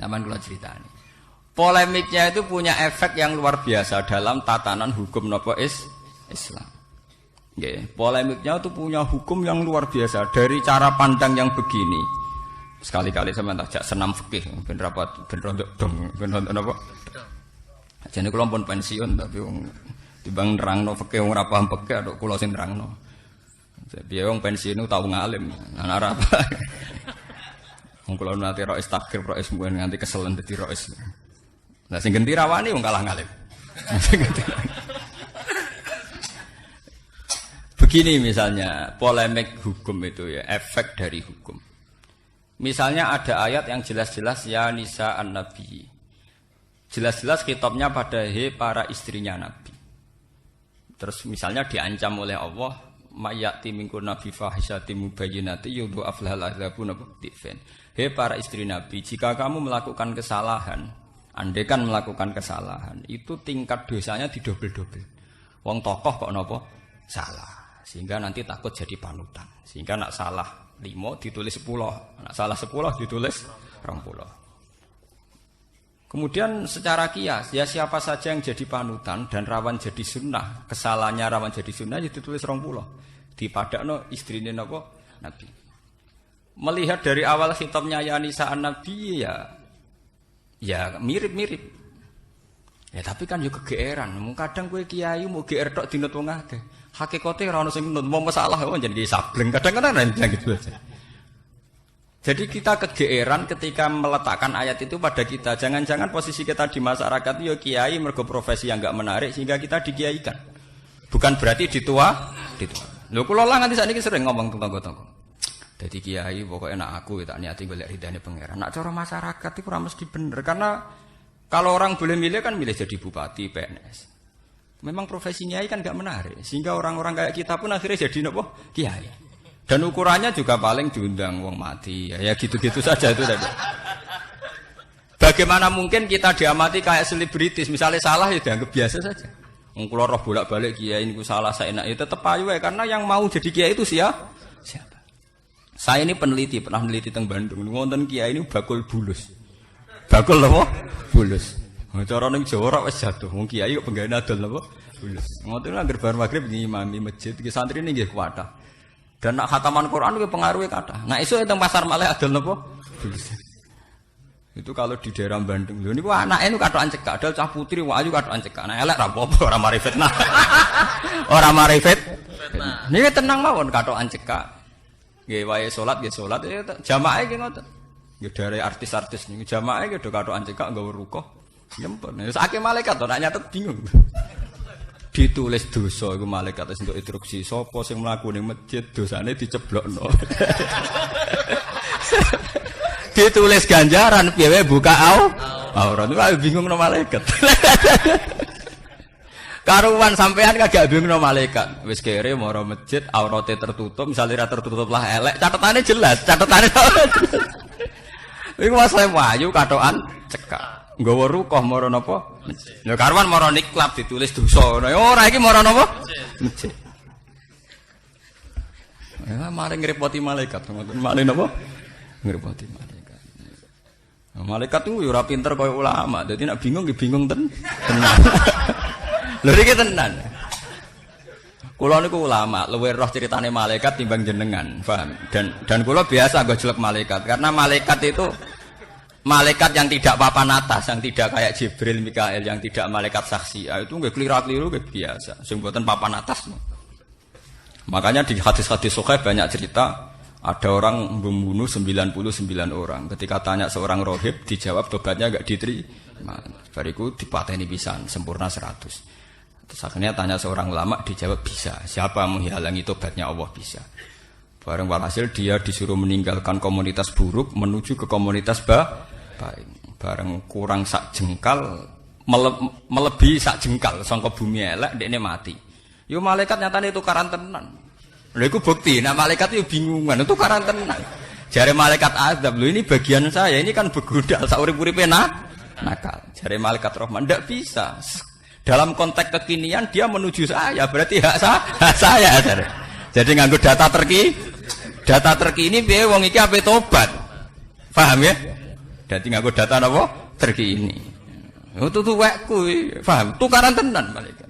Zaman kula critani. Polemiknya itu punya efek yang luar biasa dalam tatanan hukum nopo Islam. Nggih, polemiknya itu punya hukum yang luar biasa dari cara pandang yang begini. Sekali-kali sampean tak senam fikih ben rapat ben rondok dong ben napa. Jane kula pun pensiun tapi wong timbang nerangno fikih wong ora paham fikih tok kula sing nerangno. Piye wong pensiun tau ngalim ana ora apa. Wong kula nate rois takhir rois muen nganti keselen dadi rois. Lah sing genti rawani wong kalah ngalim. Begini misalnya polemik hukum itu ya efek dari hukum. Misalnya ada ayat yang jelas-jelas ya nisa an-nabi. Jelas-jelas kitabnya pada para istrinya Nabi. Terus misalnya diancam oleh Allah mayati minkum nabi fahisati mubayyinati yudu aflahal adzabun nabtifen. Para istri Nabi, jika kamu melakukan kesalahan, andaikan melakukan kesalahan, itu tingkat dosanya didobel-dobel. Wong tokoh kok napa? Salah. Sehingga nanti takut jadi panutan. Sehingga nak salah 5 ditulis 10, nak salah 10 ditulis 20. Kemudian secara kias, ya siapa saja yang jadi panutan dan rawan jadi sunnah, kesalahannya rawan jadi sunnah, ya ditulis 20. Dipadakno istrine napa? Nabi. Melihat dari awal khitabnya ya nisa an-nabi ya mirip-mirip. Ya tapi kan yo kegeeran. Kadang kowe kiai mau geer tok dinut wong akeh. Hakikate ora ono sing nut, mau masalah kok jadi sableng. Kadang-kadang bilang gitu aja. Jadi kita kegeeran ketika meletakkan ayat itu pada kita. Jangan-jangan posisi kita di masyarakat yo kiai mergo profesi yang enggak menarik sehingga kita dikiaikan. Bukan berarti ditua. Lho kula lah nganti sakniki sering ngomong tonggo-tonggo. Dadi kiai pokoknya nak aku tak niati golek ridane pangeran. Nak cara masyarakat itu ora mesti bener karena kalau orang boleh milih kan milih jadi bupati, PNS. Memang profesi kiai kan enggak menarik sehingga orang-orang kayak kita pun akhirnya jadi nopo kiai. Dan ukurannya juga paling diundang wong mati. Ya gitu-gitu saja itu tadi. Bagaimana mungkin kita diamati kayak selebritis, misalnya salah ya dianggap biasa saja. Wong kula roh bolak-balik kiai niku salah saenak ya tetep ayu wae karena yang mau jadi kiai itu siapa? Saya ini peneliti, pernah meneliti teng Bandung. Wonten kiai ini bakul bulus. Bakul apa? Bulus. Cara ning Jawa wis jatuh. Wong kiai kok penggaweane adol apa? Bulus. Ngoten anggere bar magrib ngimami masjid iki santri nggih kuatah. Dan nak khataman Quran kuwi pengaruhe kathah. Nah esuk teng pasar malih adol napa? Bulus. Itu kalau di daerah Bandung. Lho niku anake niku kathokan cekak, adol cah putri wayu kathokan cekak. Nah elek ra apa-apa ora mari fitnah. Ora mari fitnah. Niki tenang mawon kathokan cekak. Nggih wae salat nggih salat jamaah nggih ngoten. Nggih dari artis-artis niku jamaah nggih do kathokan cekak nggawa rukoh. Nyempet. Wis akeh malaikat to nak nyatet bingung. Ditulis dosa iku malaikat wis entuk instruksi sapa sing mlaku ning masjid dosane diceblokno. Ditulis ganjaran piye wae buka aurat niku bingung no malaikat. Karuan sampean kagak bingung malaikat. Wis kere mara masjid aurate tertutup, misalnya tertutup lah elek, catetane jelas, catetane. Iku wae wayu katokan cekak. Nggawa rukoh mara napa? Lho karuan mara niklab ditulis dosa. Ora iki mara napa? Masjid. Ya mari ngrepoti malaikat, ngoten malih napa? Ngrepoti malaikat. Malaikat itu ora pinter kaya ulama, dadi nek bingung nggih bingung tenan. Lho iki tenan. Kula niku ulama, luwih roh critane malaikat timbang jenengan, paham? Dan kula biasa nggo jelek malaikat karena malaikat itu malaikat yang tidak papan atas, yang tidak kayak Jibril, Mikael, yang tidak malaikat saksi. Itu nggih kliru-kliru nggih biasa, sing mboten papan atas. Makanya di hadis-hadis sahih banyak cerita ada orang membunuh 99 orang. Ketika tanya seorang rohib, dijawab tobatnya enggak diterima. Bariku dipateni pisan, sempurna 100. Terus akhirnya tanya seorang ulama, dijawab bisa. Siapa menghalangi tobatnya Allah bisa. Bareng walhasil dia disuruh meninggalkan komunitas buruk menuju ke komunitas baik. Bareng kurang sak jengkal, melebihi sak jengkal, sangka bumi elek, dekne mati. Yo malaikat nyatane tukaran tenan. Lha iku bukti, nah malaikat itu bingungan, itu tukaran tenan. Jare malaikat azab, lho ini bagian saya, ini kan begudal sak urip-uripe nakal. Jare malaikat rahman ndak bisa. Dalam konteks kekinian dia menuju saya, berarti hak saya. Jadi nganggo data terkini piye wong iki ape tobat. Paham ya? Dadi nganggo data napa? Terkini. Itu tuwekku, paham? Tukaran tenan malaikat.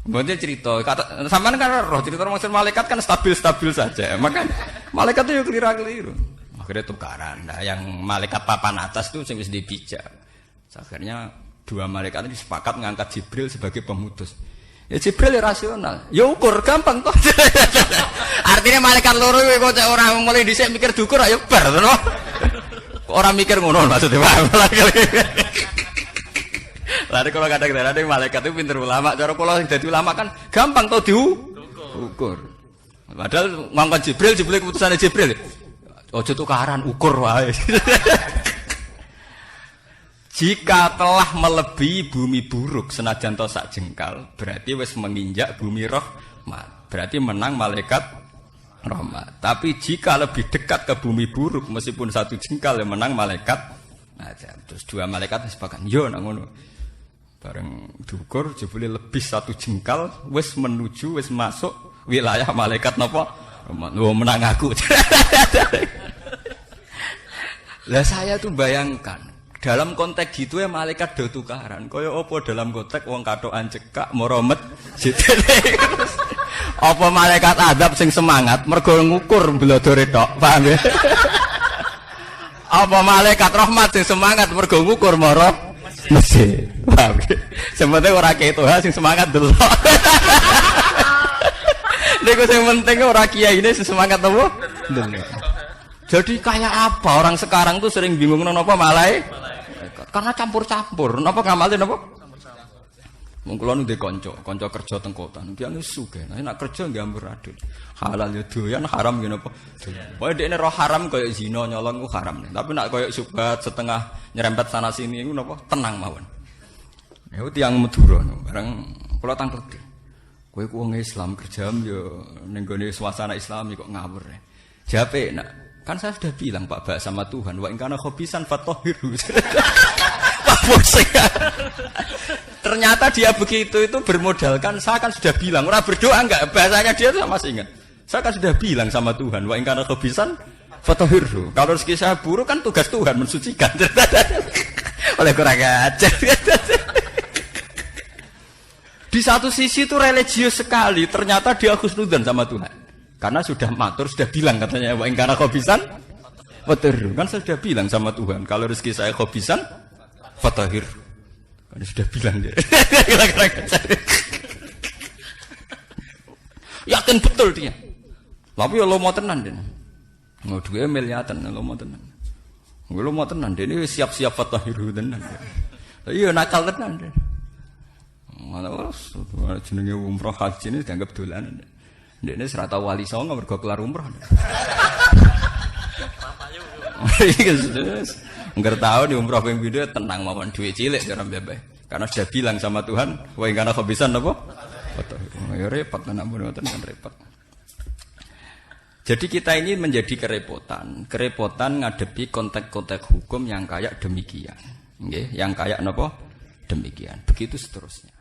Mboten cerita, kata sampean kan roh cerita maksud malaikat kan stabil-stabil saja. Maka malaikat itu keliru-keliru. Akhirnya tukaran. Nah, yang malaikat papan atas itu sing wis dipijak. Akhirnya dua malaikat ini sepakat mengangkat Jibril sebagai pemutus. Ya Jibril ya rasional. Ya ukur gampang kok. Artinya malaikat loro kok cek ora mulai dhisik mikir dukur ayo bar to. Ora mikir ngono maksudnya. Lha kalau kadang-kadang ada malaikat itu pinter ulama. Cara kula sing dadi ulama kan gampang to diukur. Padahal ngongkon Jibril keputusane Jibril. Ojo tukaran ukur wae. Jika telah melebihi bumi buruk senajan to sak jengkal, berarti wis menginjak bumi rahmat. Berarti menang malaikat rahmat. Tapi jika lebih dekat ke bumi buruk meskipun satu jengkal ya menang malaikat. Nah, terus dua malaikat sepakat, yo nang ngono. Bareng diukur jebule lebih satu jengkal wis menuju wis masuk wilayah malaikat napa? Rahmat. Oh, menang aku. Lah saya tuh bayangkan dalam konteks gitu ya malaikat do tukaran. Kaya apa dalam konteks wong katokan cekak moromet apa malaikat adab sing semangat mergo ngukur blodore tok, paham ya? Apa malaikat rahmat sing semangat mergo ngukur moro masjid. Paham ya? Sebenarnya ora ketok sing semangat delok. Niku sing penting ora kiai ini sing semangat apa? Delok. Jadi kayak apa orang sekarang tuh sering bingung napa malaikat? Karena campur-campur. Napa ngamale napa? Wong kula nu ndek kanca kerja teng kota. Dia nu sugih. Nek kerja nggih ampun adil. Halal ya doyan, haram ya napa? Pokoke dekne roh haram kaya zina nyolong ku haram. Tapi nek kaya subhat setengah nyerempet sana sini iku napa? Tenang mawon. Ya tiyang Madura bareng kula tangkleti. Kowe ku wong Islam kerjam ya ning gone suasana Islami kok ngawur. Jape nak kan saya sudah bilang Pak Bak sama Tuhan, wa ingkana khobisan fatahhiru. Ternyata dia begitu itu bermodalkan saya kan sudah bilang, orang berdoa enggak, bahasanya dia tuh masih ingat. Saya kan sudah bilang sama Tuhan, wa ingkana khobisan fatahhiru. Kalau rezeki saya buruk kan tugas Tuhan mensucikan. Oleh kurang ajar. Di satu sisi itu religius sekali, ternyata dia khusnudzan sama Tuhan. Karena sudah matur, sudah bilang katanya wa ingkana khobisan fatahhiru. Kan saya sudah bilang sama Tuhan, kalau rezeki saya khobisan fatahhiru. Kan sudah bilang dia. Yakin betul dia. Tapi ya lo mau tenan dia. Mau 2 miliatan lo mau tenan. Lo mau tenan dia ini siap-siap fatahhiru tenan. Iya nakal tenan dia. Mana jenenge umroh haji ini dianggap dolanan. Ini serata wali songo mergo kelar umroh. Enggak tahu di umroh ping video tenang mawon duit cilik cara mbebe. Karena sudah bilang sama Tuhan, wa ingkana khobisan apa? Ya repot anak mboten kan repot. Jadi kita ini menjadi kerepotan ngadepi konteks-konteks hukum yang kayak demikian. Nggih, yang kayak napa? Demikian. Begitu seterusnya.